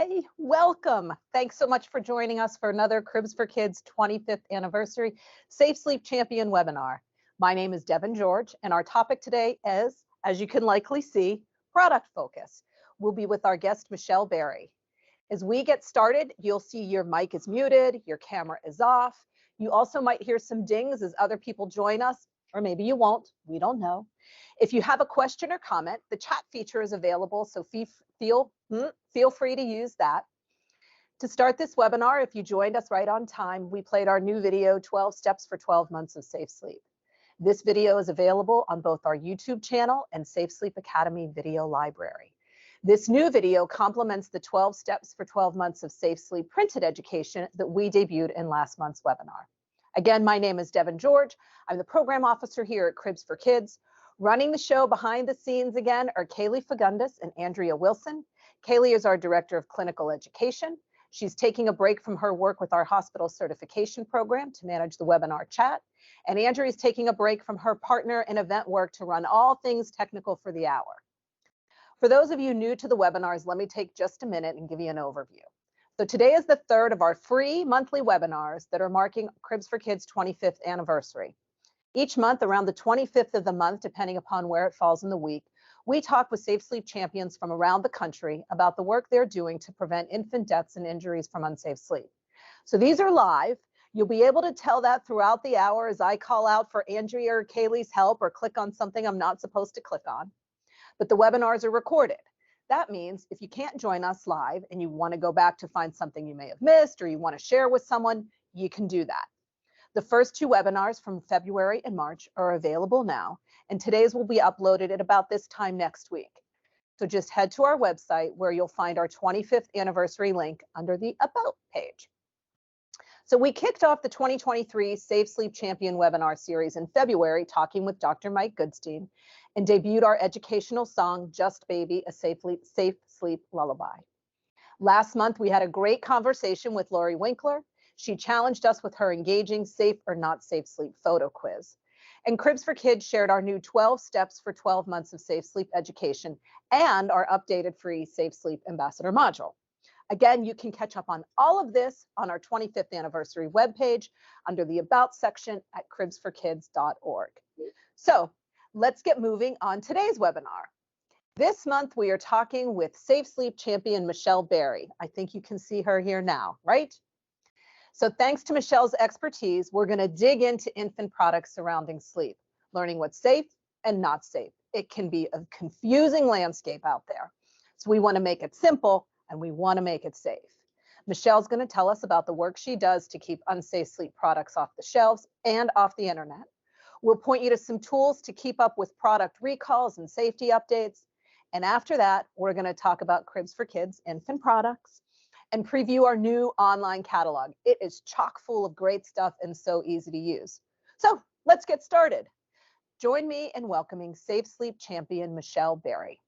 Hey, welcome. Thanks so much for joining us for another Cribs for Kids 25th anniversary Safe Sleep Champion webinar. My name is Devon George, and our topic today is, as you can likely see, product focus. We'll be with our guest, Michelle Berry. As we get started, you'll see your mic is muted, your camera is off. You also might hear some dings as other people join us, or maybe you won't, we don't know. If you have a question or comment, the chat feature is available, so feel free to use that. To start this webinar, if you joined us right on time, we played our new video, 12 Steps for 12 Months of Safe Sleep. This video is available on both our YouTube channel and Safe Sleep Academy video library. This new video complements the 12 Steps for 12 Months of Safe Sleep printed education that we debuted in last month's webinar. Again, my name is Devon George. I'm the program officer here at Cribs for Kids. Running the show behind the scenes again are Kaylee Fagundes and Andrea Wilson. Kaylee is our Director of Clinical Education. She's taking a break from her work with our hospital certification program to manage the webinar chat. And Andrea is taking a break from her partner in event work to run all things technical for the hour. For those of you new to the webinars, let me take just a minute and give you an overview. So today is the third of our free monthly webinars that are marking Cribs for Kids 25th anniversary. Each month, around the 25th of the month, depending upon where it falls in the week, we talk with safe sleep champions from around the country about the work they're doing to prevent infant deaths and injuries from unsafe sleep. So these are live. You'll be able to tell that throughout the hour as I call out for Andrea or Kaylee's help or click on something I'm not supposed to click on. But the webinars are recorded. That means if you can't join us live and you want to go back to find something you may have missed or you want to share with someone, you can do that. The first two webinars from February and March are available now, and today's will be uploaded at about this time next week. So just head to our website where you'll find our 25th anniversary link under the About page. So we kicked off the 2023 Safe Sleep Champion webinar series in February, talking with Dr. Mike Goodstein, and debuted our educational song, Just Baby, a Safe Sleep Lullaby. Last month, we had a great conversation with Lori Winkler. She challenged us with her engaging safe or not safe sleep photo quiz. And Cribs for Kids shared our new 12 steps for 12 months of safe sleep education and our updated free Safe Sleep Ambassador module. Again, you can catch up on all of this on our 25th anniversary webpage under the About section at cribsforkids.org. So let's get moving on today's webinar. This month, we are talking with Safe Sleep champion Michelle Berry. I think you can see her here now, right? So thanks to Michelle's expertise, we're going to dig into infant products surrounding sleep, learning what's safe and not safe. It can be a confusing landscape out there. So we want to make it simple and we want to make it safe. Michelle's going to tell us about the work she does to keep unsafe sleep products off the shelves and off the internet. We'll point you to some tools to keep up with product recalls and safety updates. And after that, we're going to talk about Cribs for Kids infant products and preview our new online catalog. It is chock full of great stuff and so easy to use. So let's get started. Join me in welcoming Safe Sleep champion Michelle Berry.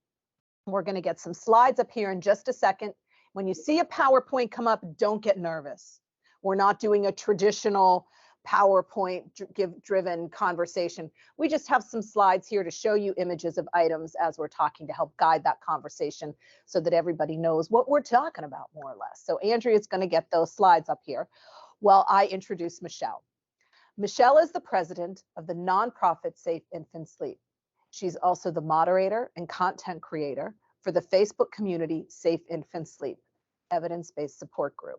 We're going to get some slides up here in just a second. When you see a PowerPoint come up, don't get nervous. We're not doing a traditional PowerPoint driven conversation. We just have some slides here to show you images of items as we're talking to help guide that conversation so that everybody knows what we're talking about more or less. So Andrea is going to get those slides up here while I introduce Michelle. Michelle is the president of the nonprofit Safe Infant Sleep. She's also the moderator and content creator for the Facebook community Safe Infant Sleep, evidence-based support group.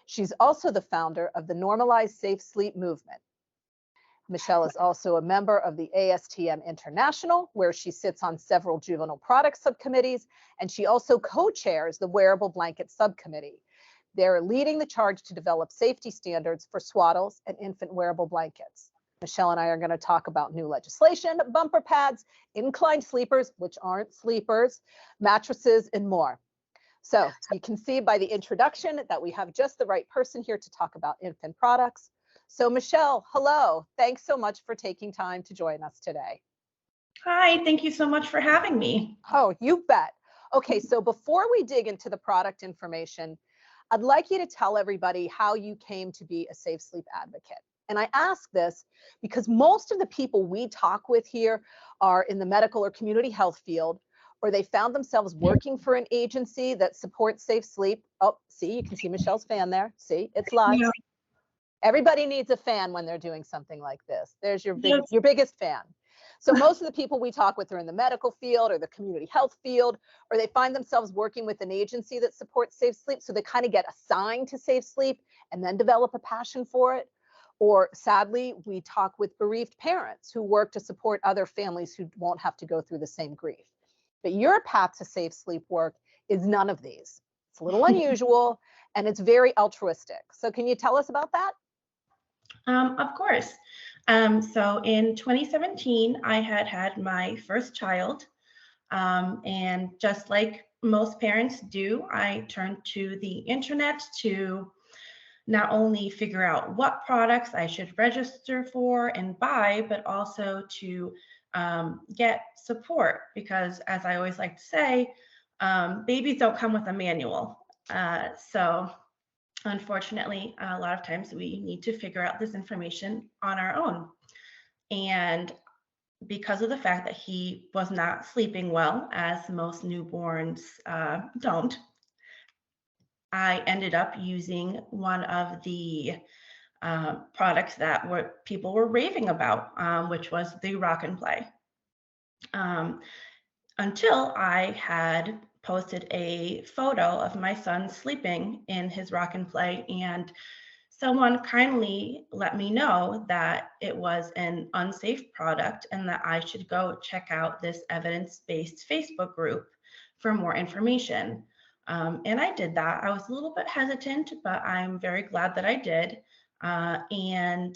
She's also the founder of the Normalized Safe Sleep movement. Michelle is also a member of the ASTM International, where she sits on several juvenile product subcommittees, and she also co-chairs the Wearable Blanket Subcommittee. They're leading the charge to develop safety standards for swaddles and infant wearable blankets. Michelle and I are going to talk about new legislation, bumper pads, inclined sleepers, which aren't sleepers, mattresses, and more. So you can see by the introduction that we have just the right person here to talk about infant products. So Michelle, hello. Thanks so much for taking time to join us today. Hi, thank you so much for having me. Oh, you bet. Okay, so before we dig into the product information, I'd like you to tell everybody how you came to be a safe sleep advocate. And I ask this because most of the people we talk with here are in the medical or community health field, or they found themselves working for an agency that supports safe sleep. Oh, see, you can see Michelle's fan there. See, it's live. Yeah. Everybody needs a fan when they're doing something like this. There's your Yes. your biggest fan. So most of the people we talk with are in the medical field or the community health field, or they find themselves working with an agency that supports safe sleep. So they kind of get assigned to safe sleep and then develop a passion for it. Or sadly, we talk with bereaved parents who work to support other families who won't have to go through the same grief. But your path to safe sleep work is none of these. It's a little unusual and it's very altruistic. So can you tell us about that? Of course. So in 2017, I had my first child. And just like most parents do, I turned to the internet to not only figure out what products I should register for and buy, but also to get support. Because as I always like to say, babies don't come with a manual. So unfortunately, a lot of times we need to figure out this information on our own. And because of the fact that he was not sleeping well, as most newborns don't, I ended up using one of the products that people were raving about, which was the Rock and Play. Until I had posted a photo of my son sleeping in his Rock and Play, and someone kindly let me know that it was an unsafe product and that I should go check out this evidence-based Facebook group for more information. And I did that. I was a little bit hesitant, but I'm very glad that I did. And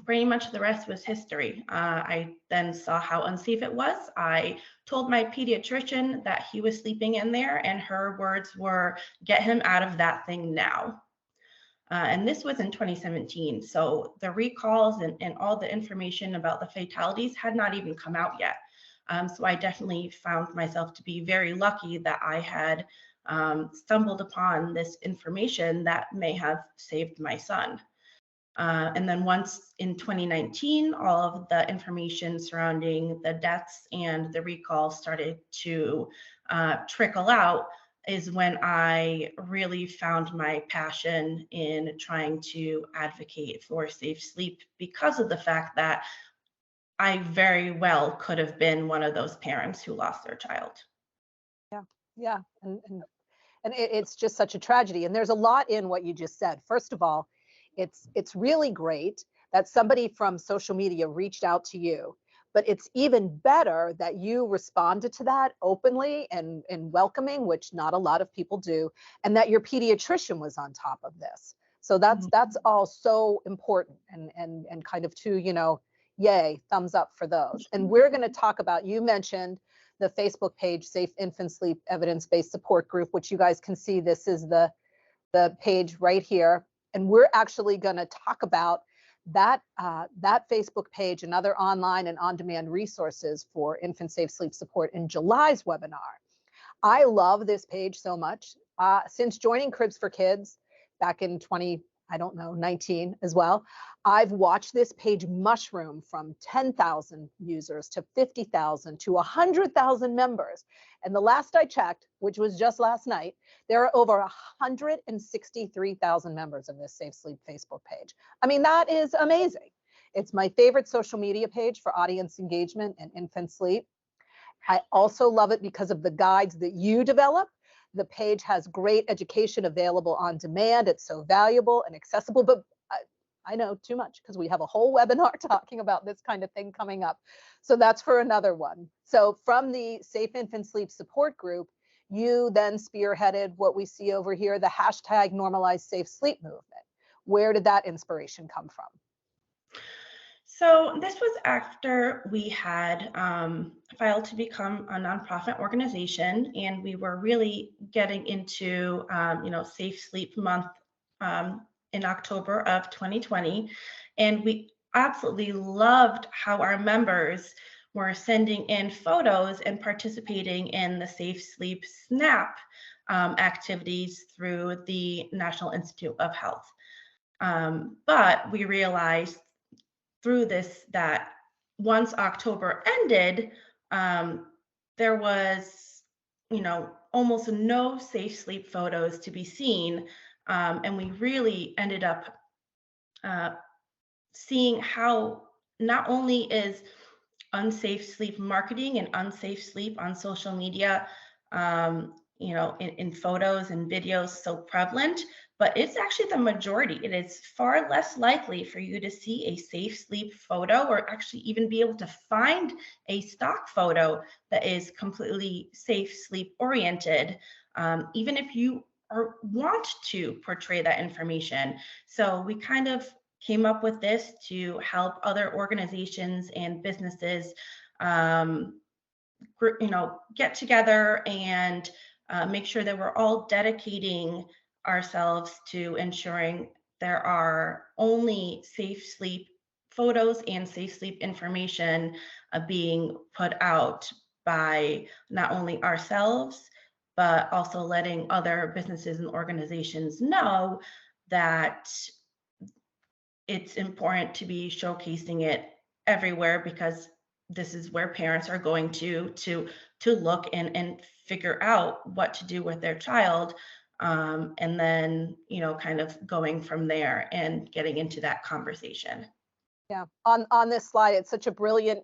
pretty much the rest was history. I then saw how unsafe it was. I told my pediatrician that he was sleeping in there, and her words were, "Get him out of that thing now." And this was in 2017. So the recalls and all the information about the fatalities had not even come out yet. So I definitely found myself to be very lucky that I had stumbled upon this information that may have saved my son. And then once in 2019, all of the information surrounding the deaths and the recall started to trickle out, is when I really found my passion in trying to advocate for safe sleep, because of the fact that I very well could have been one of those parents who lost their child. Yeah, yeah. And it's just such a tragedy. And there's a lot in what you just said. First of all, it's really great that somebody from social media reached out to you, but it's even better that you responded to that openly and welcoming, which not a lot of people do, and that your pediatrician was on top of this. So that's all so important and kind of too, yay, thumbs up for those. And we're going to talk about, you mentioned the Facebook page, Safe Infant Sleep Evidence-Based Support Group, which you guys can see. This is the page right here. And we're actually going to talk about that Facebook page and other online and on-demand resources for infant safe sleep support in July's webinar. I love this page so much. Since joining Cribs for Kids back in 19 as well, I've watched this page mushroom from 10,000 users to 50,000 to 100,000 members. And the last I checked, which was just last night, there are over 163,000 members of this Safe Sleep Facebook page. I mean, that is amazing. It's my favorite social media page for audience engagement and infant sleep. I also love it because of the guides that you develop. The page has great education available on demand. It's so valuable and accessible, but I know too much because we have a whole webinar talking about this kind of thing coming up. So that's for another one. So from the Safe Infant Sleep Support Group, you then spearheaded what we see over here, the hashtag Normalize Safe Sleep movement. Where did that inspiration come from? So this was after we had filed to become a nonprofit organization, and we were really getting into, Safe Sleep Month in October of 2020. And we absolutely loved how our members were sending in photos and participating in the Safe Sleep SNAP activities through the National Institute of Health. But we realized through this that once October ended, there was, almost no safe sleep photos to be seen. And we really ended up uh, seeing how not only is unsafe sleep marketing and unsafe sleep on social media, in photos and videos so prevalent, but it's actually the majority. It is far less likely for you to see a safe sleep photo or actually even be able to find a stock photo that is completely safe sleep oriented, even if you want to portray that information. So we kind of came up with this to help other organizations and businesses, um, get together and make sure that we're all dedicating ourselves to ensuring there are only safe sleep photos and safe sleep information being put out by not only ourselves, but also letting other businesses and organizations know that it's important to be showcasing it everywhere, because this is where parents are going to look and figure out what to do with their child, and then kind of going from there and getting into that conversation. Yeah, on this slide, it's such a brilliant,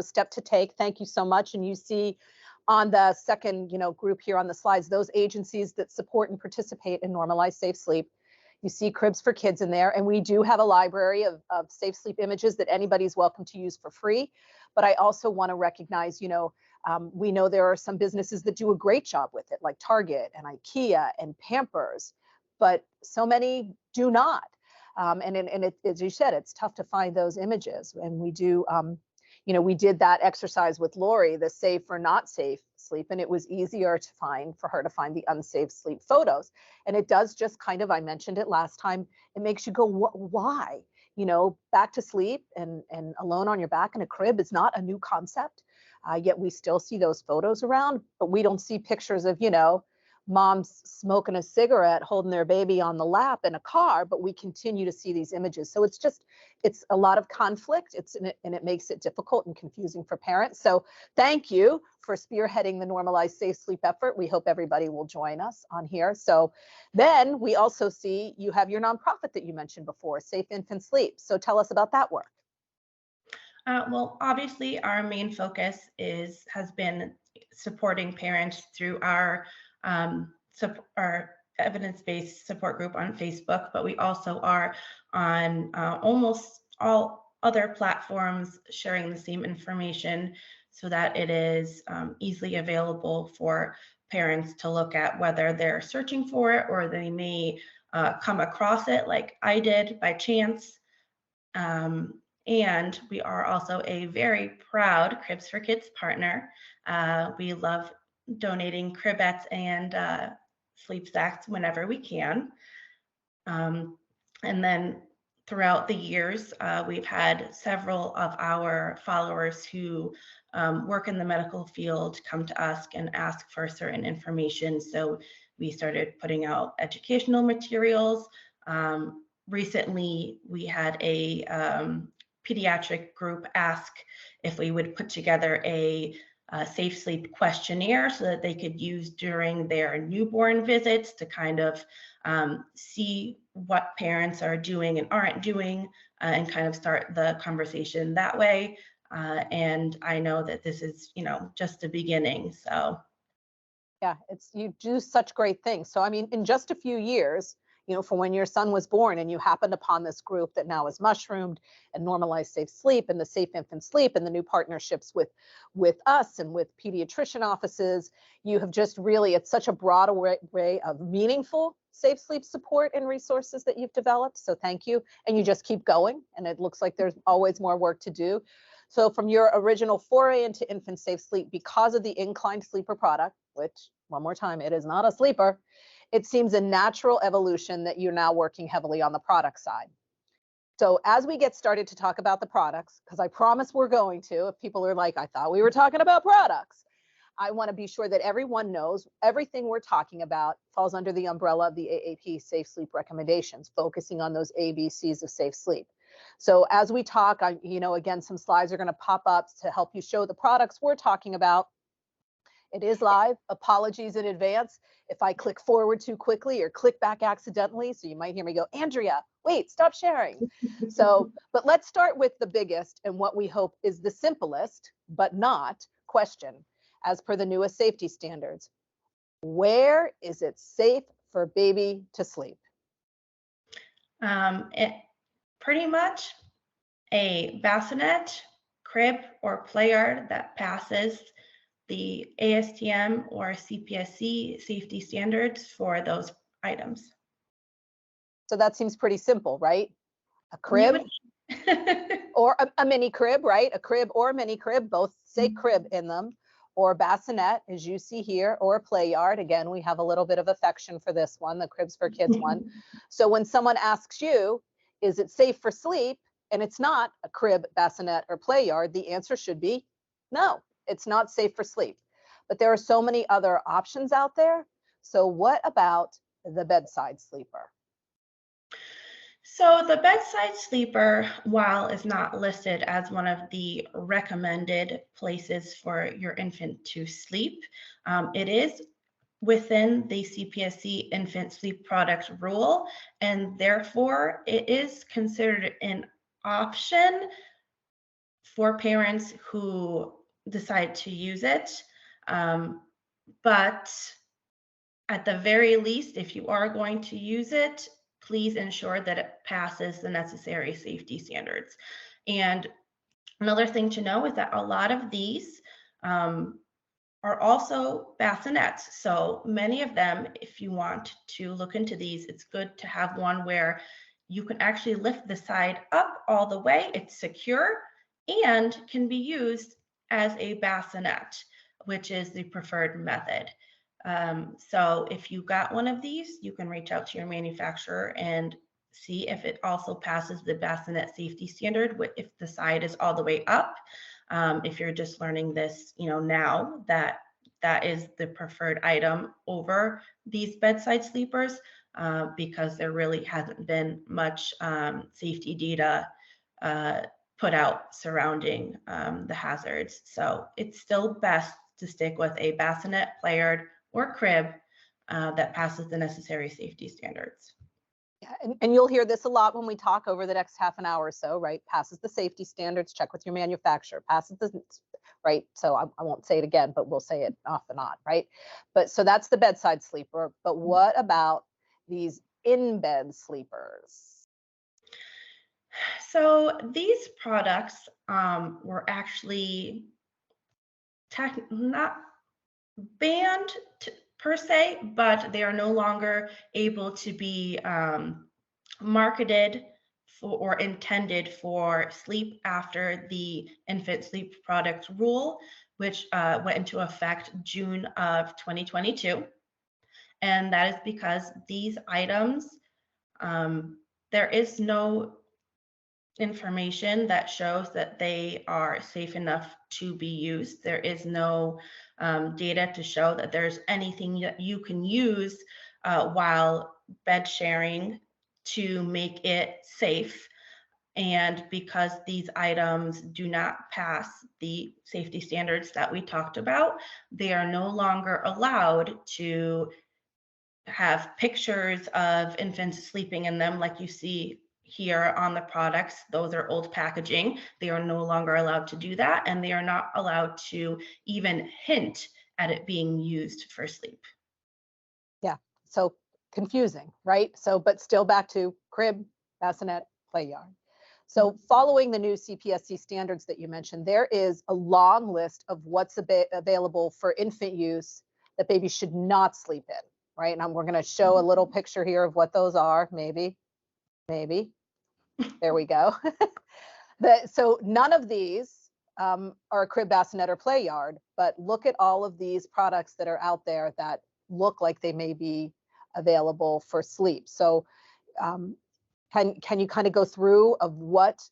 step to take. Thank you so much. And you see on the second, group here on the slides, those agencies that support and participate in normalized safe sleep. You see Cribs for Kids in there, and we do have a library of safe sleep images that anybody's welcome to use for free. But I also want to recognize, we know there are some businesses that do a great job with it, like Target and IKEA and Pampers, but so many do not. As you said, it's tough to find those images. And we do, we did that exercise with Lori, the safe or not safe sleep, and it was easier to find for her to find the unsafe sleep photos. And it does just kind of, I mentioned it last time, it makes you go, why? Back to sleep and alone on your back in a crib is not a new concept. Yet we still see those photos around, but we don't see pictures of, moms smoking a cigarette, holding their baby on the lap in a car, but we continue to see these images. So it's a lot of conflict. And it makes it difficult and confusing for parents. So thank you for spearheading the normalized safe sleep effort. We hope everybody will join us on here. So then we also see you have your nonprofit that you mentioned before, Safe Infant Sleep. So tell us about that work. Well, obviously, our main focus has been supporting parents through our evidence-based support group on Facebook, but we also are on almost all other platforms sharing the same information so that it is easily available for parents to look at, whether they're searching for it or they may come across it like I did by chance. And we are also a very proud Cribs for Kids partner. We love donating cribettes and sleep sacks whenever we can. And then throughout the years, we've had several of our followers who work in the medical field come to us and ask for certain information. So we started putting out educational materials. Recently, we had a pediatric group ask if we would put together a safe sleep questionnaire so that they could use during their newborn visits to kind of see what parents are doing and aren't doing, and kind of start the conversation that way. And I know that this is, just the beginning. So Yeah, you do such great things. So I mean, in just a few years, from when your son was born and you happened upon this group that now is mushroomed and normalized safe sleep and the safe infant sleep and the new partnerships with us and with pediatrician offices, you have just really, it's such a broad array of meaningful safe sleep support and resources that you've developed. So thank you. And you just keep going. And it looks like there's always more work to do. So from your original foray into infant safe sleep, because of the inclined sleeper product, which one more time, it is not a sleeper, it seems a natural evolution that you're now working heavily on the product side. So as we get started to talk about the products, because I promise we're going to, if people are like, I thought we were talking about products, I want to be sure that everyone knows everything we're talking about falls under the umbrella of the AAP Safe Sleep recommendations, focusing on those ABCs of safe sleep. So as we talk, again, some slides are going to pop up to help you show the products we're talking about. It is live. Apologies in advance if I click forward too quickly or click back accidentally. So you might hear me go, Andrea, wait, stop sharing. So, but let's start with the biggest and what we hope is the simplest, but not question. As per the newest safety standards, where is it safe for baby to sleep? It pretty much a bassinet, crib, or play yard that passes the ASTM or CPSC safety standards for those items. So that seems pretty simple, right? A You crib would or a mini crib, right? A crib or a mini crib, both say crib in them, or a bassinet, as you see here, or a play yard. Again, we have a little bit of affection for this one, the Cribs for Kids one. So when someone asks you, is it safe for sleep? And it's not a crib, bassinet, or play yard, the answer should be no, it's not safe for sleep. But there are so many other options out there. So what about the bedside sleeper? So the bedside sleeper, while is not listed as one of the recommended places for your infant to sleep, it is within the CPSC infant sleep product rule, and therefore it is considered an option for parents who decide to use it. But at the very least, if you are going to use it, please ensure that it passes the necessary safety standards. And another thing to know is that a lot of these are also bassinets. So many of them, if you want to look into these, it's good to have one where you can actually lift the side up all the way. It's secure and can be used as a bassinet, which is the preferred method. So if you got one of these, you can reach out to your manufacturer and see if it also passes the bassinet safety standard if the side is all the way up. If you're just learning this, now that is the preferred item over these bedside sleepers, because there really hasn't been much safety data put out surrounding the hazards. So it's still best to stick with a bassinet, play yard, or crib that passes the necessary safety standards. Yeah, and you'll hear this a lot when we talk over the next half an hour or so, right? Passes the safety standards, check with your manufacturer, passes the, right? So I won't say it again, but we'll say it off and on, right? But so that's the bedside sleeper. But what about these in-bed sleepers? So these products were actually not banned per se, but they are no longer able to be marketed for or intended for sleep after the infant sleep products rule, which went into effect June of 2022. And that is because these items, there is no information that shows that they are safe enough to be used. There is no data to show that there's anything that you can use while bed sharing to make it safe. And because these items do not pass the safety standards that we talked about, they are no longer allowed to have pictures of infants sleeping in them like you see here on the products. Those are old packaging. They are no longer allowed to do that, and they are not allowed to even hint at it being used for sleep. Yeah, so confusing, right? So, but still back to crib, bassinet, play yard. So following the new CPSC standards that you mentioned, there is a long list of what's available for infant use that babies should not sleep in, right? And we're going to show a little picture here of what those are, maybe. There we go. So none of these are a crib, bassinet, or play yard, but look at all of these products that are out there that look like they may be available for sleep. So can you kind of go through of what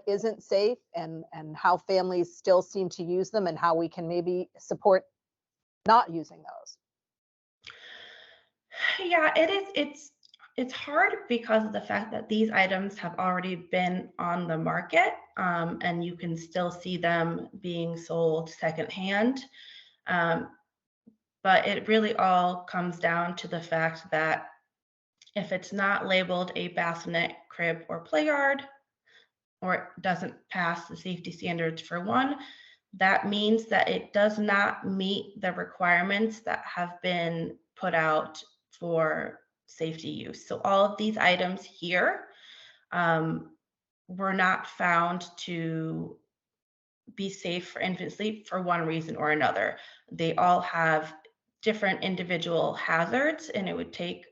isn't safe and how families still seem to use them and how we can maybe support not using those? Yeah, it is. It's hard because of the fact that these items have already been on the market, and you can still see them being sold secondhand. But it really all comes down to the fact that if it's not labeled a bassinet, crib, or play yard, or it doesn't pass the safety standards for one, that means that it does not meet the requirements that have been put out for safety use. So all of these items here um, were not found to be safe for infant sleep for one reason or another. They all have different individual hazards, and it would take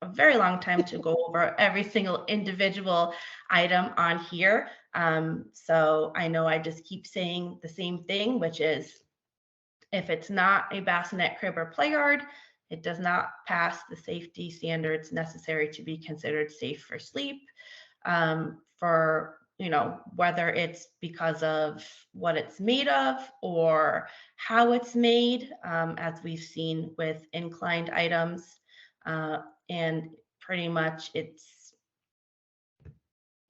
a very long time to go over every single individual item on here. So I know I just keep saying the same thing, which is if it's not a bassinet, crib, or play yard, it does not pass the safety standards necessary to be considered safe for sleep. For whether it's because of what it's made of or how it's made, as we've seen with inclined items. And pretty much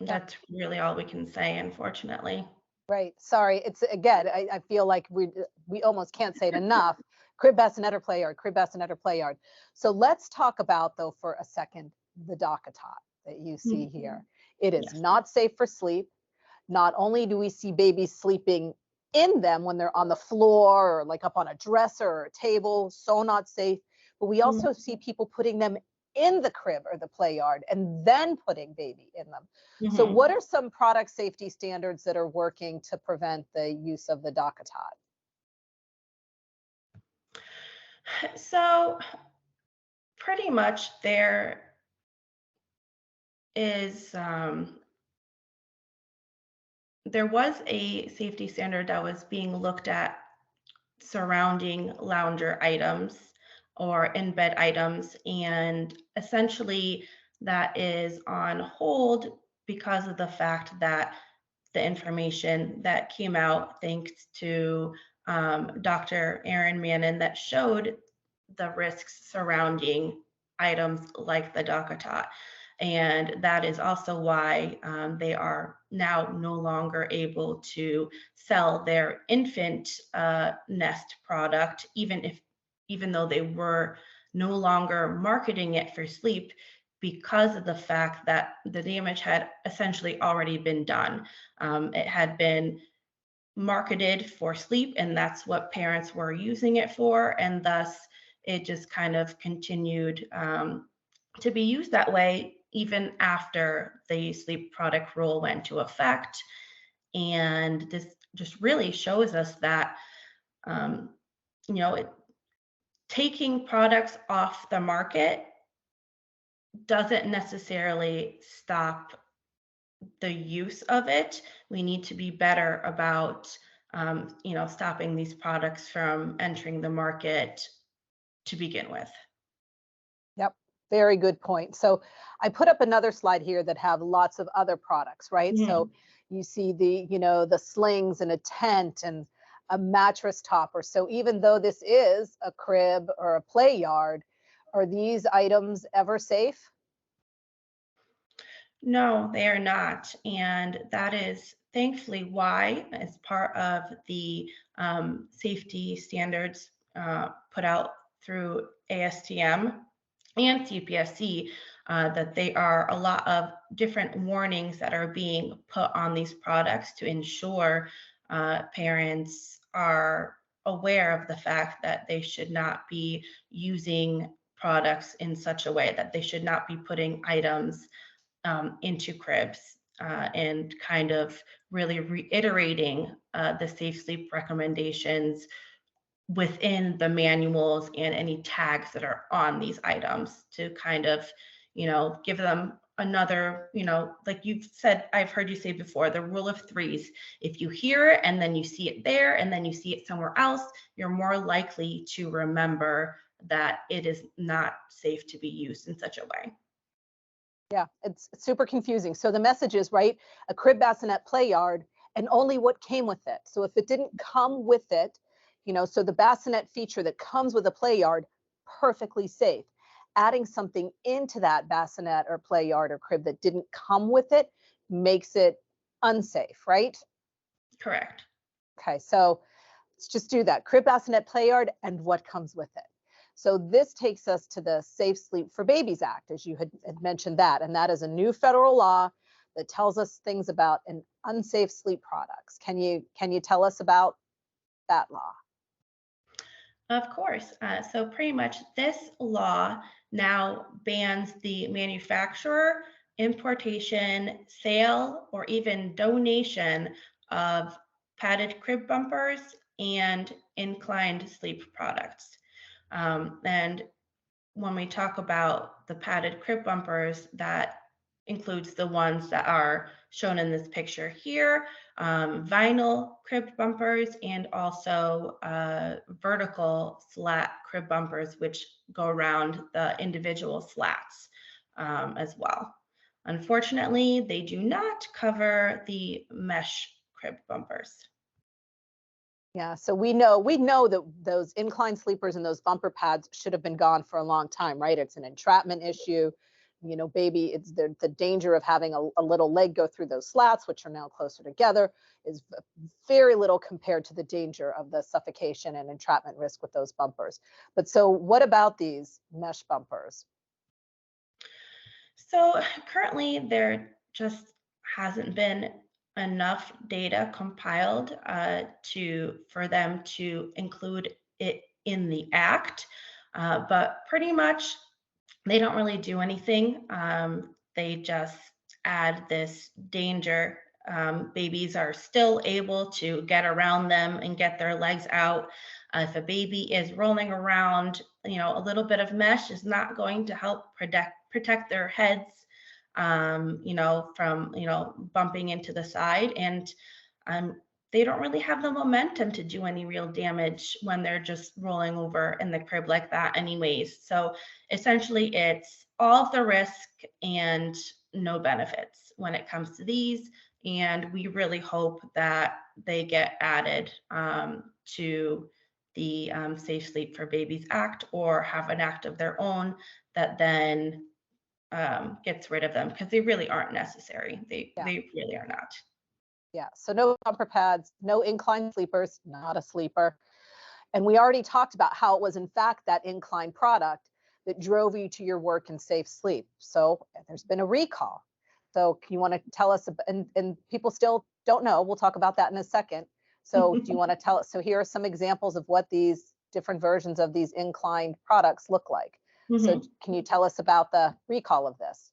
that's really all we can say, unfortunately. Right. Sorry. It's again, I feel like we almost can't say it enough. Crib, bassinet, or play yard, crib, bassinet, or play yard. So let's talk about, though, for a second, the DockATot that you see here. It is Yes. not safe for sleep. Not only do we see babies sleeping in them when they're on the floor or like up on a dresser or a table, so not safe, but we also see people putting them in the crib or the play yard and then putting baby in them. So what are some product safety standards that are working to prevent the use of the DockATot? So pretty much is there was a safety standard that was being looked at surrounding lounger items or in bed items, and essentially that is on hold because of the fact that the information that came out thanks to Dr. Aaron Mannon that showed the risks surrounding items like the DockATot. And that is also why they are now no longer able to sell their infant nest product, even though they were no longer marketing it for sleep, because of the fact that the damage had essentially already been done. It had been marketed for sleep, and that's what parents were using it for, and thus it just kind of continued to be used that way even after the sleep product rule went into effect. And this just really shows us that you know taking products off the market doesn't necessarily stop the use of it. We need to be better about stopping these products from entering the market to begin with. Yep, very good point. So I put up another slide here that have lots of other products, right? So you see the slings and a tent and a mattress topper. So even though this is a crib or a play yard, are these items ever safe? No, they are not. And that is thankfully why, as part of the safety standards put out through ASTM and CPSC, that they are a lot of different warnings that are being put on these products to ensure parents are aware of the fact that they should not be using products in such a way, that they should not be putting items into cribs, and kind of really reiterating the safe sleep recommendations within the manuals and any tags that are on these items to kind of, give them another, like you've said, I've heard you say before, the rule of threes. If you hear it and then you see it there and then you see it somewhere else, you're more likely to remember that it is not safe to be used in such a way. Yeah, it's super confusing. So the message is, right, a crib, bassinet, play yard, and only what came with it. So if it didn't come with it, so the bassinet feature that comes with a play yard, perfectly safe. Adding something into that bassinet or play yard or crib that didn't come with it makes it unsafe, right? Correct. Okay, so Let's just do that. Crib, bassinet, play yard, and what comes with it. So this takes us to the Safe Sleep for Babies Act, as you had mentioned that, and that is a new federal law that tells us things about an unsafe sleep products. Can you tell us about that law? Of course. So pretty much this law now bans the manufacturer, importation, sale, or even donation of padded crib bumpers and inclined sleep products. And when we talk about the padded crib bumpers, that includes the ones that are shown in this picture here, vinyl crib bumpers, and also vertical slat crib bumpers, which go around the individual slats as well. Unfortunately, they do not cover the mesh crib bumpers. Yeah, so we know that those inclined sleepers and those bumper pads should have been gone for a long time, right? It's an entrapment issue. You know, baby, it's the danger of having a little leg go through those slats, which are now closer together, is very little compared to the danger of the suffocation and entrapment risk with those bumpers. But so what about these mesh bumpers? So currently, there just hasn't been enough data compiled for them to include it in the act, but pretty much they don't really do anything. They just add this danger. Babies are still able to get around them and get their legs out. If a baby is rolling around, a little bit of mesh is not going to help protect their heads, from bumping into the side, and they don't really have the momentum to do any real damage when they're just rolling over in the crib like that anyways. So essentially it's all of the risk and no benefits when it comes to these. And we really hope that they get added to the Safe Sleep for Babies Act, or have an act of their own that then gets rid of them, because they really aren't necessary. Yeah. They really are not. Yeah, so no bumper pads, no inclined sleepers, not a sleeper. And we already talked about how it was, in fact, that inclined product that drove you to your work and safe sleep. So there's been a recall. So you want to tell us, and people still don't know. We'll talk about that in a second. So do you want to tell us? So here are some examples of what these different versions of these inclined products look like. So can you tell us about the recall of this?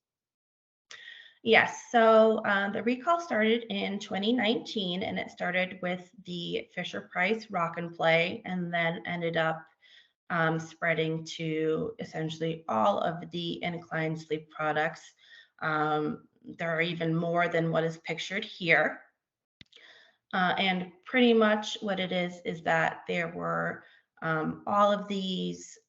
Yes, so the recall started in 2019, and it started with the Fisher Price Rock and Play, and then ended up spreading to essentially all of the inclined sleep products. There are even more than what is pictured here. And pretty much what it is that there were all of these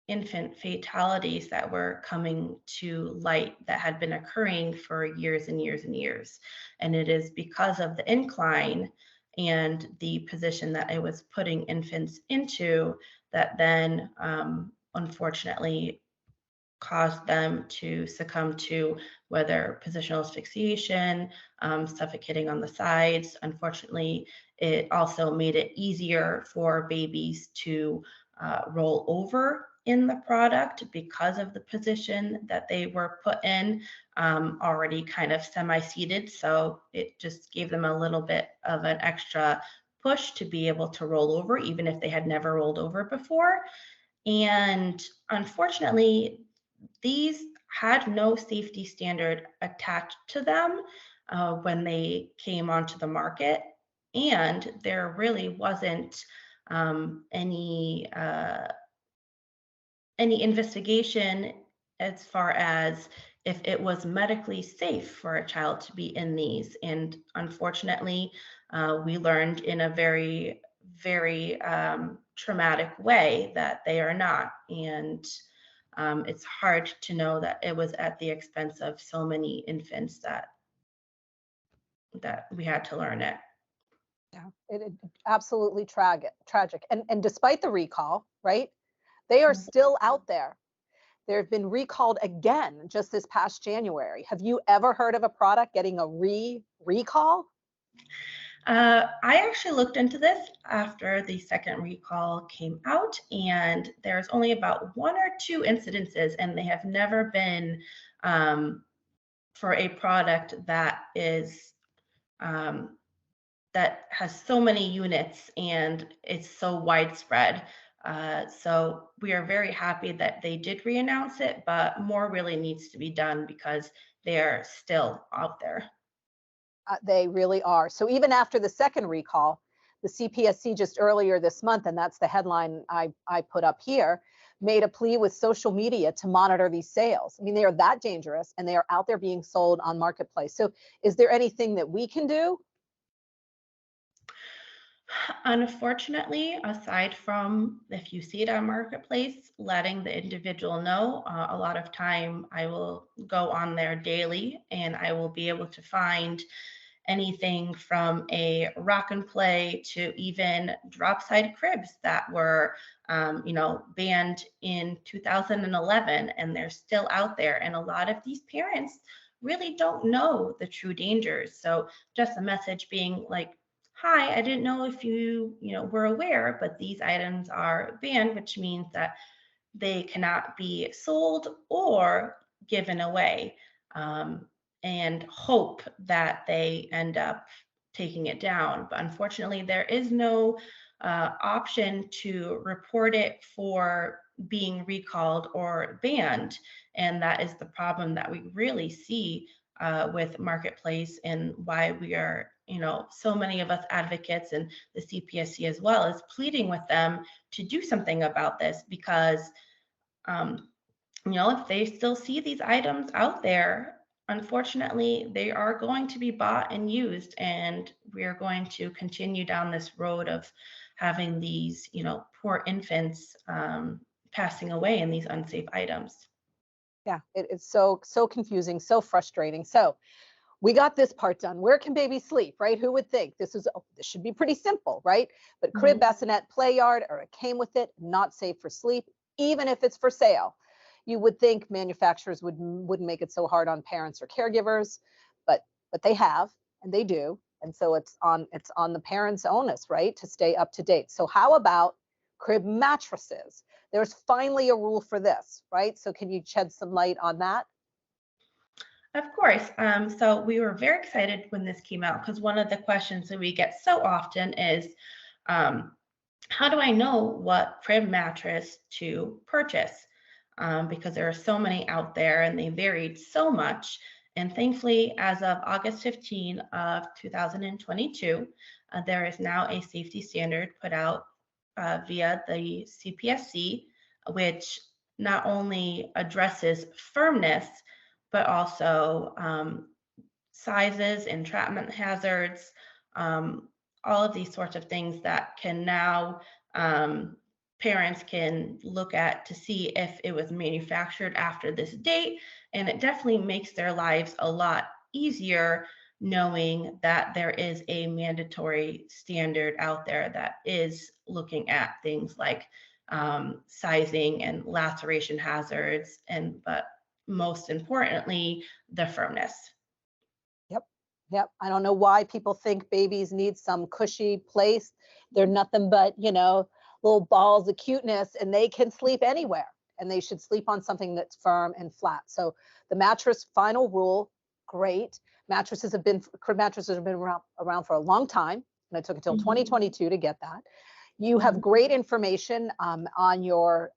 infant fatalities that were coming to light that had been occurring for years and years and years. And it is because of the incline and the position that it was putting infants into that then unfortunately caused them to succumb to whether positional asphyxiation, suffocating on the sides. Unfortunately, it also made it easier for babies to roll over in the product because of the position that they were put in, already kind of semi-seated. So it just gave them a little bit of an extra push to be able to roll over, even if they had never rolled over before. And unfortunately, these had no safety standard attached to them when they came onto the market. And there really wasn't any investigation as far as if it was medically safe for a child to be in these. And unfortunately, we learned in a very, very traumatic way that they are not. And it's hard to know that it was at the expense of so many infants that we had to learn it. Yeah, it absolutely tragic. And despite the recall, right? They are still out there. They've been recalled again just this past January. Have you ever heard of a product getting a recall? I actually looked into this after the second recall came out, and there's only about one or two incidences, and they have never been um, for a product that is um, that has so many units and it's so widespread. So we are very happy that they did re-announce it, but more really needs to be done because they are still out there. They really are. So even after the second recall, the CPSC just earlier this month, and that's the headline I put up here, made a plea with social media to monitor these sales. I mean, they are that dangerous and they are out there being sold on Marketplace. So is there anything that we can do? Unfortunately, aside from if you see it on Marketplace, letting the individual know, a lot of time I will go on there daily and I will be able to find anything from a rock and play to even drop side cribs that were, banned in 2011, and they're still out there. And a lot of these parents really don't know the true dangers. So just a message being like, hi, I didn't know if you were aware, but these items are banned, which means that they cannot be sold or given away, um, and hope that they end up taking it down. But unfortunately, there is no option to report it for being recalled or banned. And that is the problem that we really see with Marketplace, and why we are, so many of us advocates and the CPSC as well, is pleading with them to do something about this, because um, if they still see these items out there, unfortunately, they are going to be bought and used, and we are going to continue down this road of having these, poor infants passing away in these unsafe items. Yeah, it's so confusing, so frustrating. So we got this part done. Where can babies sleep, right? Who would think this should be pretty simple, right? But crib, Mhm. bassinet, play yard, or it came with it, not safe for sleep, even if it's for sale. You would think manufacturers wouldn't make it so hard on parents or caregivers, but they have, and they do. And so it's on the parents' onus, right, to stay up to date. So how about crib mattresses? There's finally a rule for this, right? So can you shed some light on that? Of course. So we were very excited when this came out, because one of the questions that we get so often is, um, how do I know what crib mattress to purchase? Because there are so many out there and they varied so much. And thankfully, as of August 15 of 2022, there is now a safety standard put out via the CPSC, which not only addresses firmness, but also sizes, entrapment hazards, um, all of these sorts of things that can now, parents can look at to see if it was manufactured after this date. And it definitely makes their lives a lot easier knowing that there is a mandatory standard out there that is looking at things like sizing and laceration hazards, and but most importantly, the firmness. Yep. Yep. I don't know why people think babies need some cushy place. They're nothing but, little balls of cuteness and they can sleep anywhere and they should sleep on something that's firm and flat. So the mattress final rule, great. Crib mattresses have been around for a long time. And it took until Mhm. 2022 to get that. You have Mhm. great information on your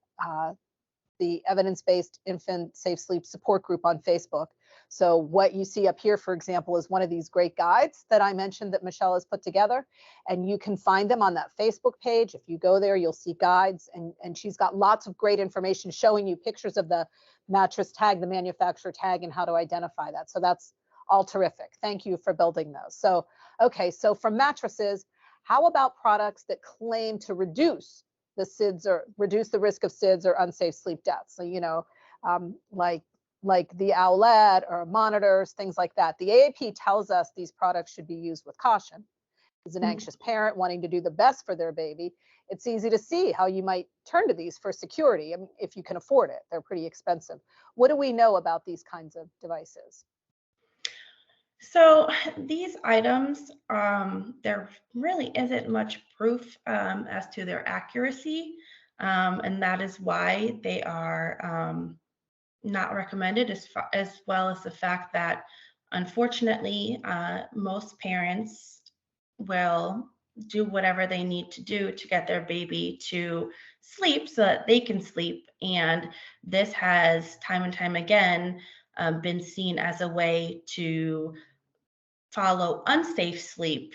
the evidence-based infant safe sleep support group on Facebook. So what you see up here, for example, is one of these great guides that I mentioned that Michelle has put together. And you can find them on that Facebook page. If you go there, you'll see guides. And she's got lots of great information showing you pictures of the mattress tag, the manufacturer tag, and how to identify that. So that's all terrific. Thank you for building those. So, okay, so for mattresses, how about products that claim to reduce the SIDS or reduce the risk of SIDS or unsafe sleep deaths? So, like the owlet or monitors, things like that. The AAP tells us these products should be used with caution. As an Mhm. anxious parent wanting to do the best for their baby, it's easy to see how you might turn to these for security. I mean, if you can afford it, they're pretty expensive. What do we know about these kinds of devices? So these items, there really isn't much proof as to their accuracy, and that is why they are not recommended, as well as the fact that, unfortunately, most parents will do whatever they need to do to get their baby to sleep so that they can sleep. And this has time and time again been seen as a way to follow unsafe sleep,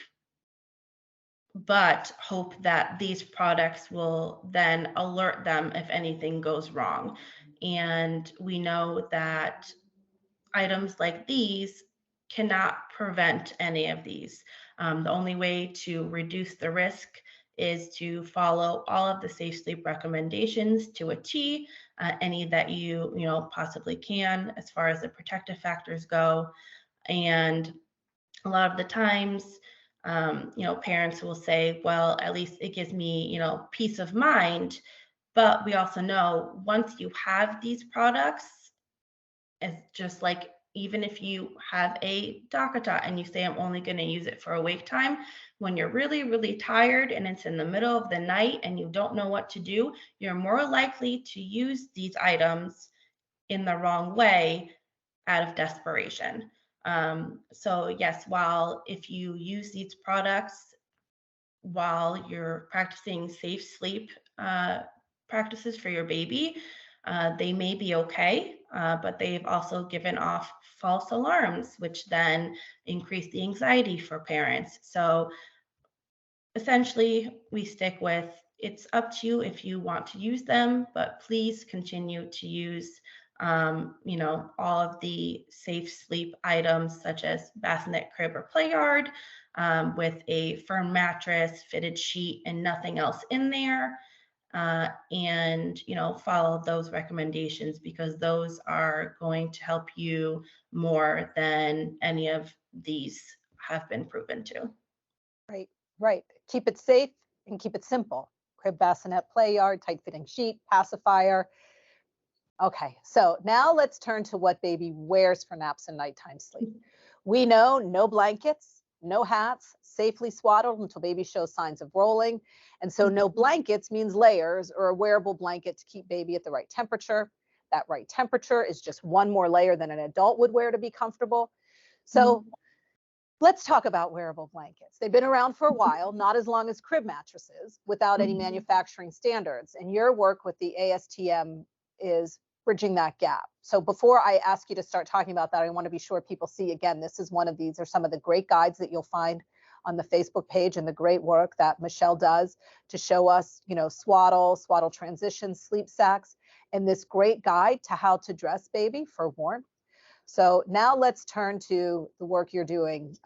but hope that these products will then alert them if anything goes wrong. And we know that items like these cannot prevent any of these. The only way to reduce the risk is to follow all of the safe sleep recommendations to a T, any that you possibly can as far as the protective factors go. And a lot of the times, parents will say, well, at least it gives me, peace of mind. But we also know once you have these products, it's just like even if you have a Dakota and you say, I'm only going to use it for awake time, when you're really, really tired and it's in the middle of the night and you don't know what to do, you're more likely to use these items in the wrong way out of desperation. So yes, while if you use these products while you're practicing safe sleep uh, practices for your baby, they may be okay, but they've also given off false alarms, which then increase the anxiety for parents. So essentially, we stick with it's up to you if you want to use them, but please continue to use, all of the safe sleep items such as bassinet crib or play yard with a firm mattress, fitted sheet, and nothing else in there. And follow those recommendations because those are going to help you more than any of these have been proven to. Right, right. Keep it safe and keep it simple. Crib, bassinet, play yard, tight fitting sheet, pacifier. Okay, so now let's turn to what baby wears for naps and nighttime sleep. We know no blankets, no hats, safely swaddled until baby shows signs of rolling. And so no blankets means layers or a wearable blanket to keep baby at the right temperature. That right temperature is just one more layer than an adult would wear to be comfortable. So let's talk about wearable blankets. They've been around for a while, not as long as crib mattresses, without any manufacturing standards. And your work with the ASTM is bridging that gap. So before I ask you to start talking about that, I want to be sure people see again, this is one of these are some of the great guides that you'll find on the Facebook page and the great work that Michelle does to show us, swaddle transitions, sleep sacks, and this great guide to how to dress baby for warmth. So now let's turn to the work you're doing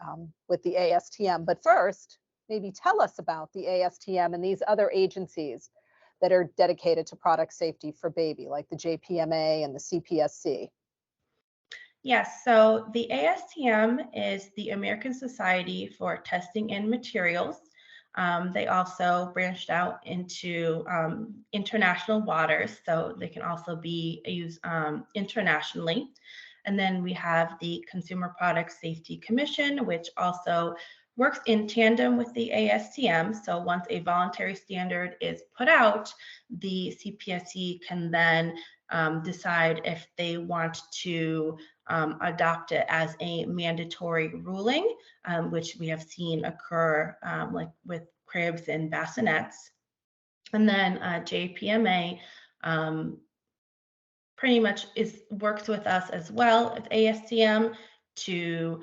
with the ASTM. But first, maybe tell us about the ASTM and these other agencies that are dedicated to product safety for baby, like the JPMA and the CPSC. Yes, so the ASTM is the American Society for Testing and Materials. They also branched out into international waters, so they can also be used internationally. And then we have the Consumer Product Safety Commission, which also works in tandem with the ASTM. So once a voluntary standard is put out, the CPSC can then decide if they want to adopt it as a mandatory ruling, which we have seen occur like with cribs and bassinets. And then JPMA pretty much works with us as well as ASTM to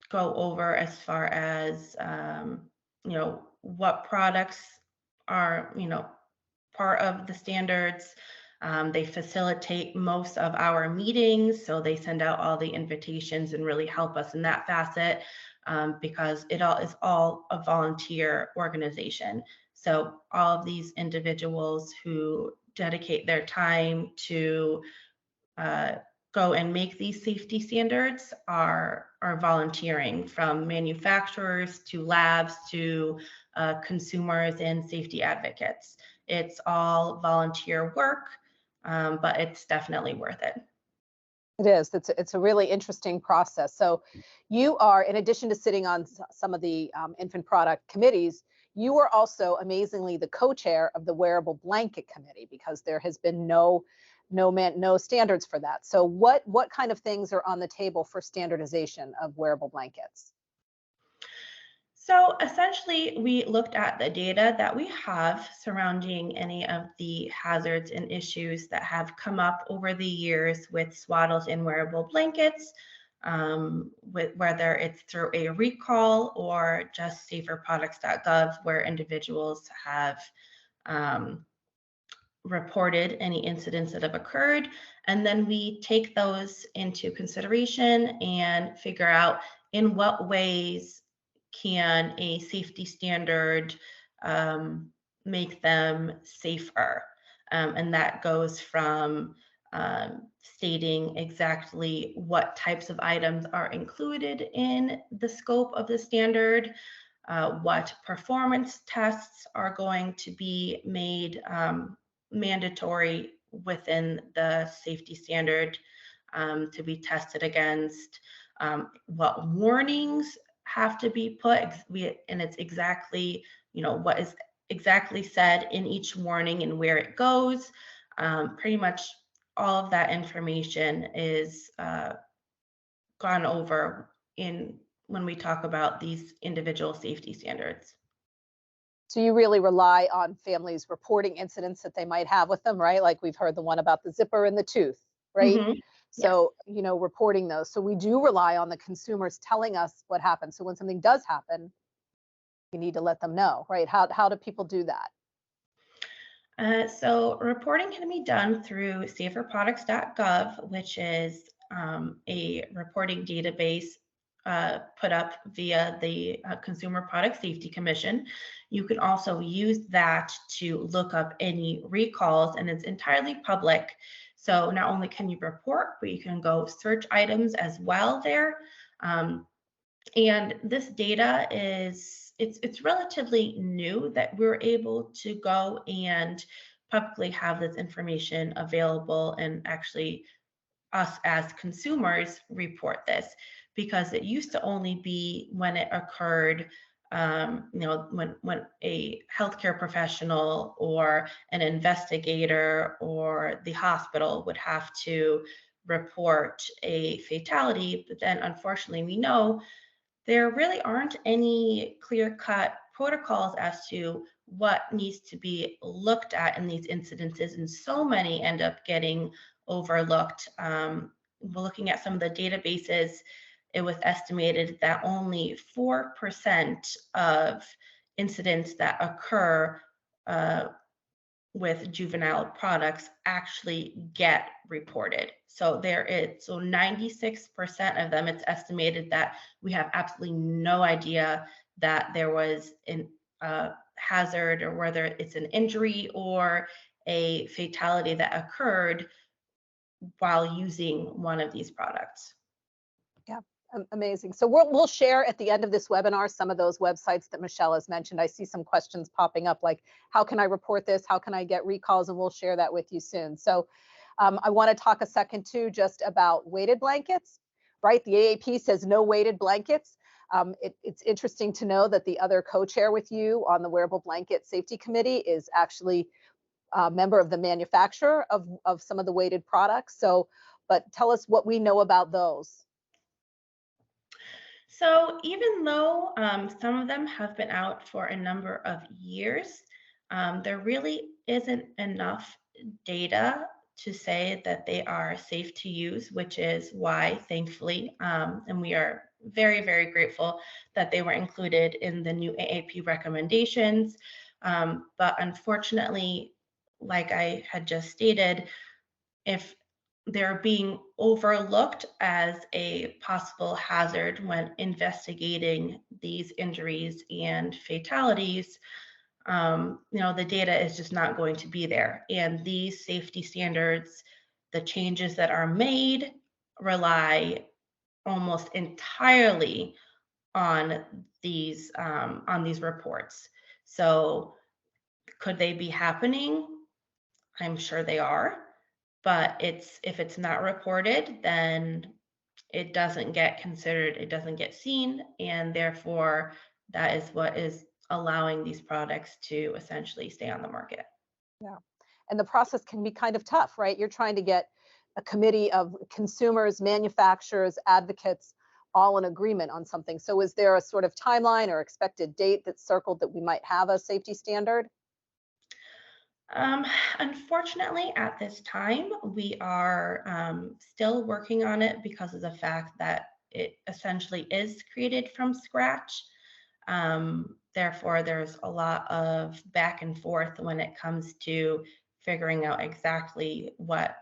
go over as far as what products are part of the standards. They facilitate most of our meetings, so they send out all the invitations and really help us in that facet because it all is all a volunteer organization. So all of these individuals who dedicate their time to uh, go and make these safety standards are volunteering, from manufacturers to labs to consumers and safety advocates. It's all volunteer work, but it's definitely worth it. It is. It's a really interesting process. So, you are, in addition to sitting on some of the infant product committees, you are also amazingly the co-chair of the wearable blanket committee because there has been no standards for that. So, what kind of things are on the table for standardization of wearable blankets? So essentially, we looked at the data that we have surrounding any of the hazards and issues that have come up over the years with swaddles and wearable blankets, with whether it's through a recall or just saferproducts.gov, where individuals have um, reported any incidents that have occurred. And then we take those into consideration and figure out in what ways can a safety standard make them safer. And that goes from stating exactly what types of items are included in the scope of the standard, what performance tests are going to be made mandatory within the safety standard to be tested against, what warnings have to be put, and it's exactly, what is exactly said in each warning and where it goes. Pretty much all of that information is gone over in when we talk about these individual safety standards. So you really rely on families reporting incidents that they might have with them, right? Like we've heard the one about the zipper in the tooth, right? Hmm. Yes. So, reporting those. So we do rely on the consumers telling us what happened. So when something does happen, you need to let them know, right? How do people do that? So reporting can be done through saferproducts.gov, which is a reporting database put up via the Consumer Product Safety Commission. You can also use that to look up any recalls, and it's entirely public. So not only can you report, but you can go search items as well there. Um, and this data is it's relatively new that we're able to go and publicly have this information available and actually us as consumers report this, because it used to only be when it occurred, when a healthcare professional or an investigator or the hospital would have to report a fatality. But then unfortunately we know there really aren't any clear-cut protocols as to what needs to be looked at in these incidences, and so many end up getting overlooked. Looking at some of the databases, it was estimated that only 4% of incidents that occur uh, with juvenile products actually get reported. So 96% of them, it's estimated that we have absolutely no idea that there was an hazard, or whether it's an injury or a fatality that occurred while using one of these products. Yeah, amazing. So we'll share at the end of this webinar some of those websites that Michelle has mentioned. I see some questions popping up like, how can I report this? How can I get recalls? And we'll share that with you soon. So I want to talk a second too just about weighted blankets, right? The AAP says no weighted blankets. It's interesting to know that the other co-chair with you on the wearable blanket safety committee is actually a member of the manufacturer of some of the weighted products. So, but tell us what we know about those. So even though some of them have been out for a number of years, there really isn't enough data to say that they are safe to use, which is why, thankfully, and we are very, very grateful that they were included in the new AAP recommendations. But unfortunately, like I had just stated, if they're being overlooked as a possible hazard when investigating these injuries and fatalities, the data is just not going to be there. And these safety standards, the changes that are made, rely almost entirely on these reports. So could they be happening? I'm sure they are. but if it's not reported, then it doesn't get considered, it doesn't get seen, and therefore that is what is allowing these products to essentially stay on the market. Yeah. And the process can be kind of tough, right? You're trying to get a committee of consumers, manufacturers, advocates all in agreement on something. So is there a sort of timeline or expected date that's circled that we might have a safety standard? Um, Unfortunately, at this time, we are still working on it because of the fact that it essentially is created from scratch. Therefore, there's a lot of back and forth when it comes to figuring out exactly what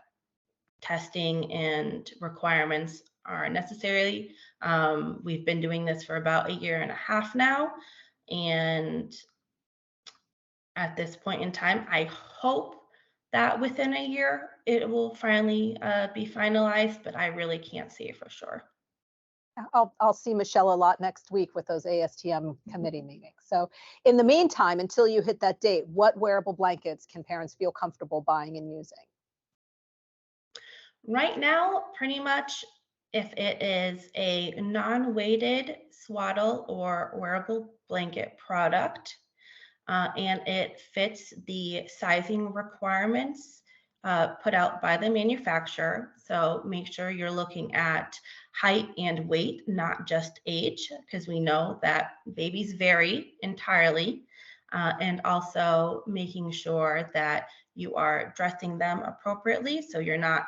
testing and requirements are necessary. We've been doing this for about a year and a half now, and at this point in time, I hope that within a year it will finally be finalized, but I really can't say for sure. I'll see Michelle a lot next week with those ASTM committee meetings. So in the meantime, until you hit that date, what wearable blankets can parents feel comfortable buying and using? Right now, pretty much if it is a non-weighted swaddle or wearable blanket product, and it fits the sizing requirements put out by the manufacturer. So make sure you're looking at height and weight, not just age, because we know that babies vary entirely. And also making sure that you are dressing them appropriately. So you're not,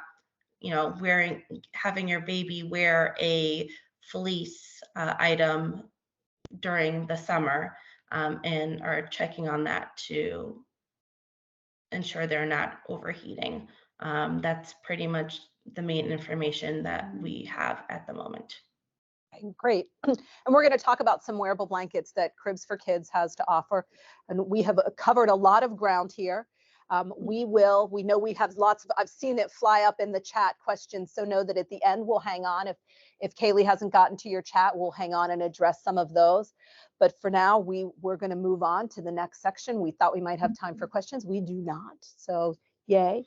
having your baby wear a fleece item during the summer, and are checking on that to ensure they're not overheating. That's pretty much the main information that we have at the moment. Okay, great. And we're going to talk about some wearable blankets that Cribs for Kids has to offer. And we have covered a lot of ground here. We know we have lots of, I've seen it fly up in the chat questions. So know that at the end, we'll hang on. If Kaylee hasn't gotten to your chat, we'll hang on and address some of those. But for now, we're going to move on to the next section. We thought we might have time for questions. We do not. So yay,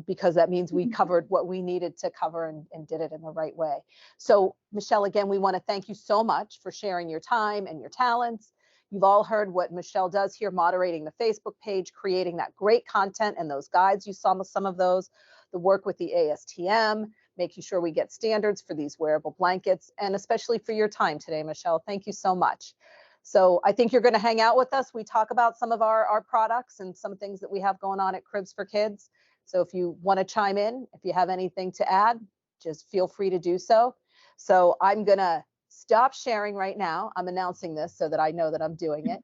because that means we covered what we needed to cover and did it in the right way. So Michelle, again, we want to thank you so much for sharing your time and your talents. You've all heard what Michelle does here, moderating the Facebook page, creating that great content and those guides. You saw some of those, the work with the ASTM, making sure we get standards for these wearable blankets, and especially for your time today, Michelle. Thank you so much. So I think you're going to hang out with us. We talk about some of our products and some things that we have going on at Cribs for Kids. So if you want to chime in, if you have anything to add, just feel free to do so. So I'm going to stop sharing right now. I'm announcing this so that I know that I'm doing it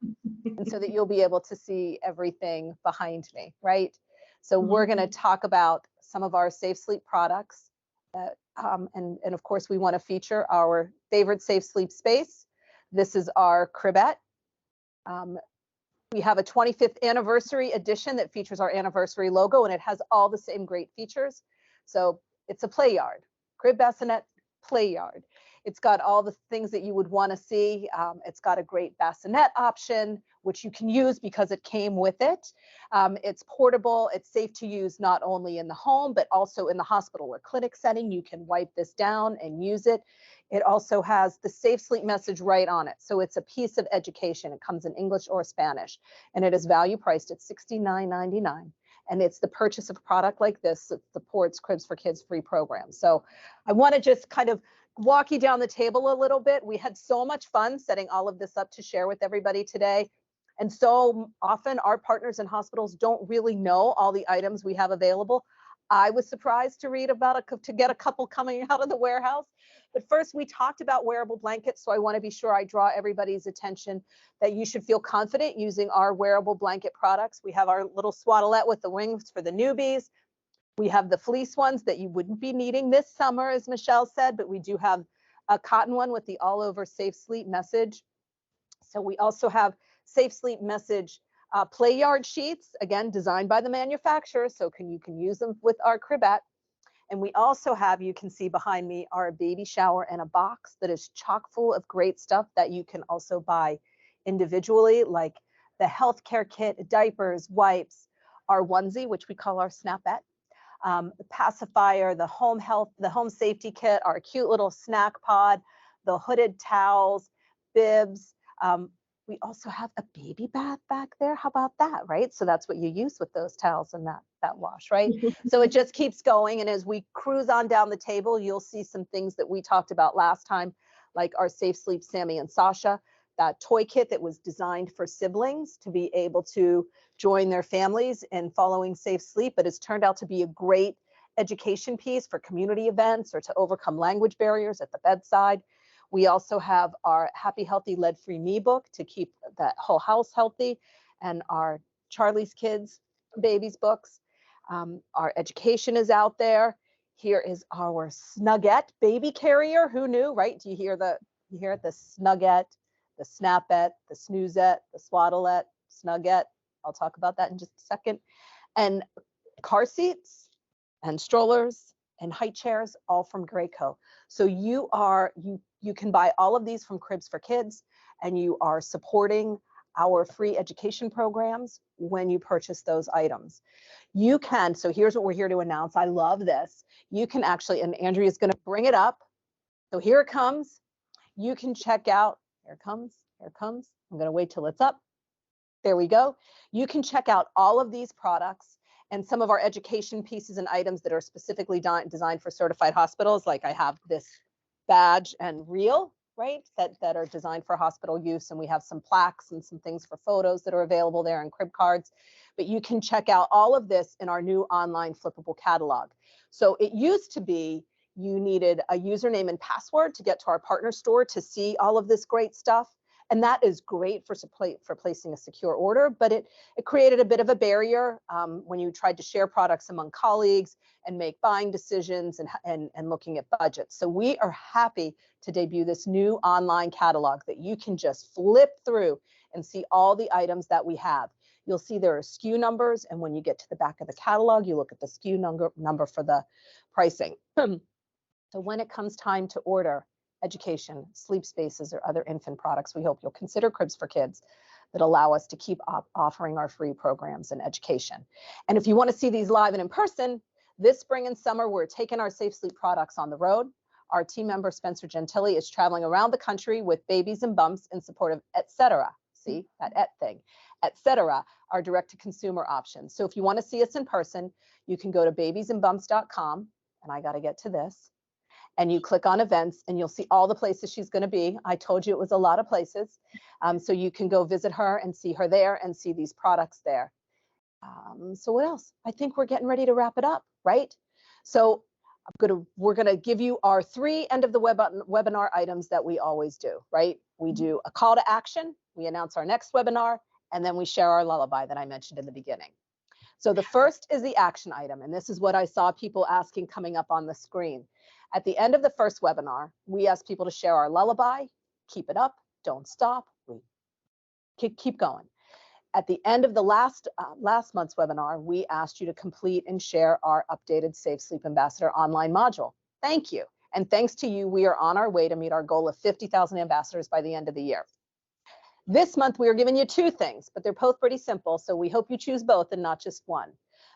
and so that you'll be able to see everything behind me, right? So we're going to talk about some of our Safe Sleep products. And of course, we want to feature our favorite Safe Sleep space. This is our cribette. We have a 25th anniversary edition that features our anniversary logo, and it has all the same great features. So it's a play yard, crib bassinet play yard. It's got all the things that you would want to see. It's got a great bassinet option, which you can use because it came with it. It's portable. It's safe to use not only in the home, but also in the hospital or clinic setting. You can wipe this down and use it. It also has the Safe Sleep message right on it. So it's a piece of education. It comes in English or Spanish, and it is value priced at $69.99. And it's the purchase of a product like this that supports Cribs for Kids free program. So I want to just kind of walk you down the table a little bit. We had so much fun setting all of this up to share with everybody today. And so often our partners in hospitals don't really know all the items we have available. I was surprised to read about to get a couple coming out of the warehouse. But first, we talked about wearable blankets, so I want to be sure I draw everybody's attention that you should feel confident using our wearable blanket products. We have our little swaddlette with the wings for the newbies. We have the fleece ones that you wouldn't be needing this summer, as Michelle said, but we do have a cotton one with the all over Safe Sleep message. So we also have Safe Sleep message play yard sheets, again, designed by the manufacturer, so you can use them with our cribette. And we also have, you can see behind me, our baby shower in a box that is chock full of great stuff that you can also buy individually, like the healthcare kit, diapers, wipes, our onesie, which we call our snapette, the pacifier, the home health, the home safety kit, our cute little snack pod, the hooded towels, bibs. We also have a baby bath back there. How about that, right? So that's what you use with those towels and that wash, right? So it just keeps going. And as we cruise on down the table, you'll see some things that we talked about last time, like our Safe Sleep Sammy and Sasha, that toy kit that was designed for siblings to be able to join their families in following safe sleep, but it's turned out to be a great education piece for community events or to overcome language barriers at the bedside. We also have our Happy Healthy Lead-Free Me book to keep that whole house healthy, and our Charlie's Kids babies books. Our education is out there. Here is our Snuggette baby carrier. Who knew, right? Do you hear it? The Snuggette, the Snappette, the Snoozette, the Swaddlette, Snuggette. I'll talk about that in just a second. And car seats and strollers and height chairs, all from Graco. So you can buy all of these from Cribs for Kids, and you are supporting our free education programs when you purchase those items. You can, so here's what we're here to announce. I love this. You can actually, and Andrea's going to bring it up. So here it comes. You can check out, here it comes. I'm going to wait till it's up. There we go. You can check out all of these products and some of our education pieces and items that are specifically designed for certified hospitals. Like I have this badge and reel, right, that are designed for hospital use. And we have some plaques and some things for photos that are available there and crib cards. But you can check out all of this in our new online flippable catalog. So it used to be you needed a username and password to get to our partner store to see all of this great stuff. And that is great for placing a secure order, but it created a bit of a barrier when you tried to share products among colleagues and make buying decisions and looking at budgets. So we are happy to debut this new online catalog that you can just flip through and see all the items that we have. You'll see there are SKU numbers, and when you get to the back of the catalog, you look at the SKU number for the pricing. So when it comes time to order education, sleep spaces, or other infant products, we hope you'll consider Cribs for Kids that allow us to keep offering our free programs and education. And if you want to see these live and in person, this spring and summer, we're taking our Safe Sleep products on the road. Our team member, Spencer Gentili, is traveling around the country with Babies and Bumps in support of etc. See, that et thing, etc. our direct-to-consumer options. So if you want to see us in person, you can go to babiesandbumps.com, and I got to get to this. And you click on events and you'll see all the places she's going to be. I told you it was a lot of places. So you can go visit her and see her there and see these products there. So what else? I think we're getting ready to wrap it up, right? So we're going to give you our 3 end of the webinar items that we always do, right? We do a call to action, we announce our next webinar, and then we share our lullaby that I mentioned in the beginning. So the first is the action item, and this is what I saw people asking coming up on the screen. At the end of the first webinar, we asked people to share our lullaby, keep it up, don't stop, we keep going. At the end of the last month's webinar, we asked you to complete and share our updated Safe Sleep Ambassador online module. Thank you. And thanks to you, we are on our way to meet our goal of 50,000 ambassadors by the end of the year. This month, we are giving you 2 things, but they're both pretty simple, so we hope you choose both and not just one.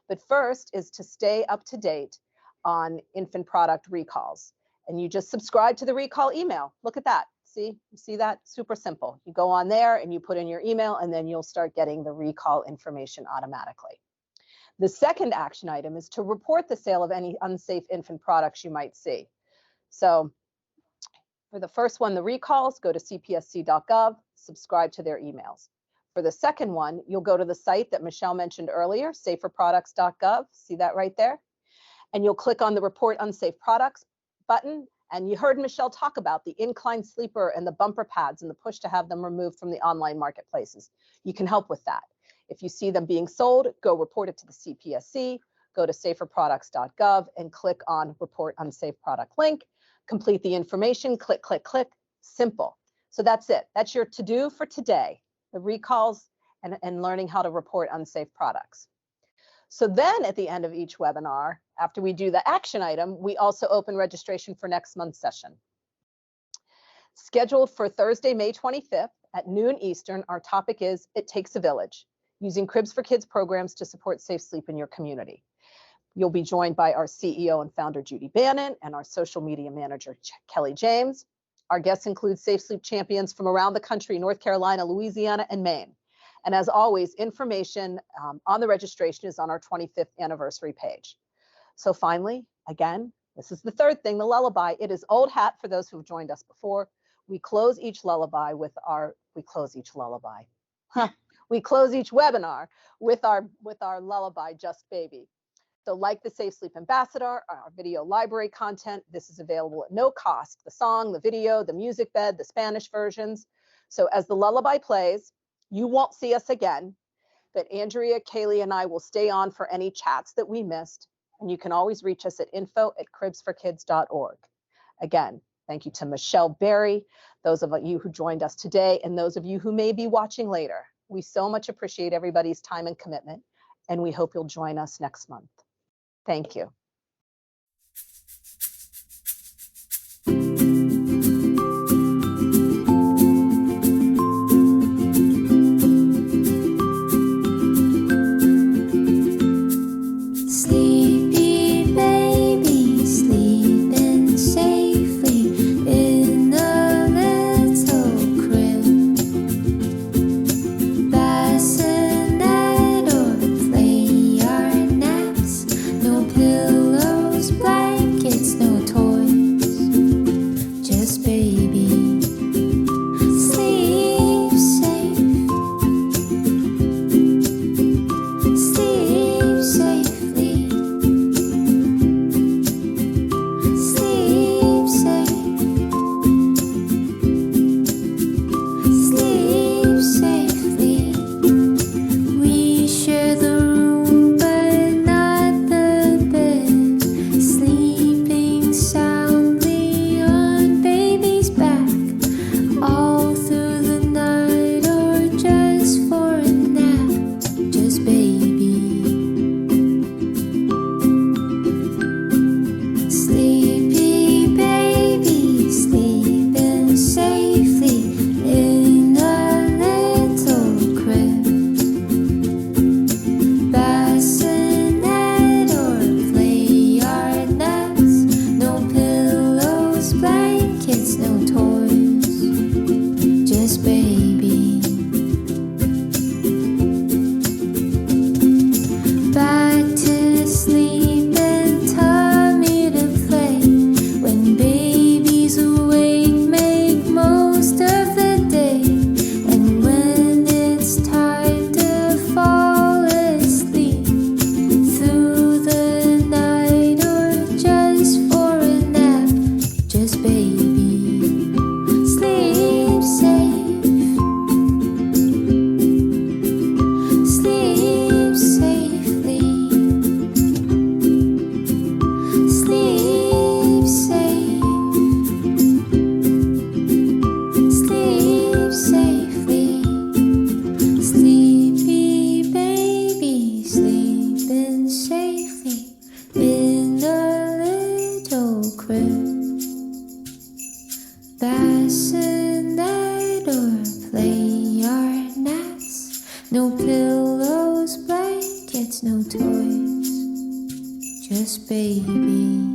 But first is to stay up to date on infant product recalls. And you just subscribe to the recall email. Look at that. See, you see that? Super simple. You go on there and you put in your email, and then you'll start getting the recall information automatically. The second action item is to report the sale of any unsafe infant products you might see. So for the first one, the recalls, go to cpsc.gov, subscribe to their emails. For the second one, you'll go to the site that Michelle mentioned earlier, saferproducts.gov. See that right there? And you'll click on the Report Unsafe Products button. And you heard Michelle talk about the incline sleeper and the bumper pads and the push to have them removed from the online marketplaces. You can help with that. If you see them being sold, go report it to the CPSC, go to saferproducts.gov and click on Report Unsafe Product link, complete the information, click, click, click, simple. So that's it. That's your to-do for today, the recalls and learning how to report unsafe products. So then at the end of each webinar, after we do the action item, we also open registration for next month's session. Scheduled for Thursday, May 25th at noon Eastern, our topic is It Takes a Village, using Cribs for Kids programs to support safe sleep in your community. You'll be joined by our CEO and founder, Judy Bannon, and our social media manager, Kelly James. Our guests include Safe Sleep champions from around the country, North Carolina, Louisiana, and Maine. And as always, information on the registration is on our 25th anniversary page. So finally, again, this is the third thing, the lullaby. It is old hat for those who've joined us before. We close each webinar with our lullaby, Just Baby. So like the Safe Sleep Ambassador, our video library content, this is available at no cost. The song, the video, the music bed, the Spanish versions. So as the lullaby plays, you won't see us again, but Andrea, Kaylee, and I will stay on for any chats that we missed. And you can always reach us at info@cribsforkids.org. Again, thank you to Michelle Berry, those of you who joined us today, and those of you who may be watching later. We so much appreciate everybody's time and commitment, and we hope you'll join us next month. Thank you. No pillows, blankets, no toys, just baby.